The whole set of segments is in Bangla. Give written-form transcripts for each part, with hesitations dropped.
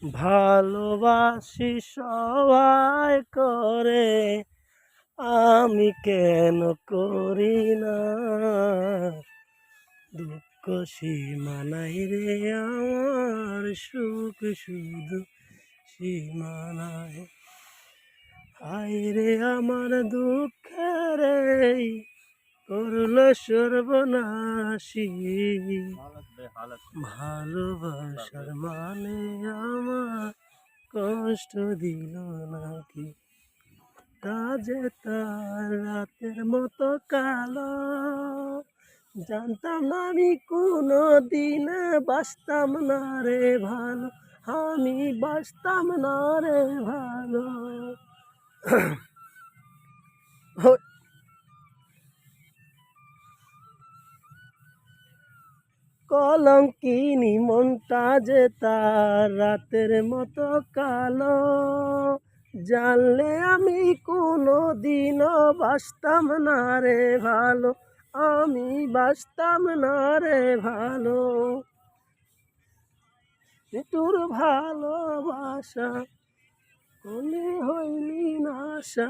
ভালোবাসি সবাই করে, আমি কেন করি না? দুঃখ সীমানাই রে আমার, সুখ শুধু সীমানায়। হায় রে আমার দুঃখের করল সর্বনাশী, ভালোবাসার মানে আমার কষ্ট দিল নাকি? কাজে তার রাতের মতো কালো, জানতাম না আমি কোনো দিন বাসতাম না রে ভালো, আমি বাসতাম না রে ভালো। কলঙ্কিনী মনটা যে তার রাতের মতো কালো, জানলে আমি কোনো দিনও বাসতাম না রে ভালো, আমি বাসতাম না রে ভালো। তোর ভালোবাসা কোনে হইলি না আশা।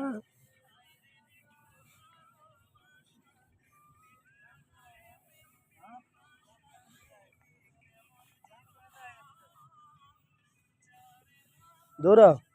দৌড়া।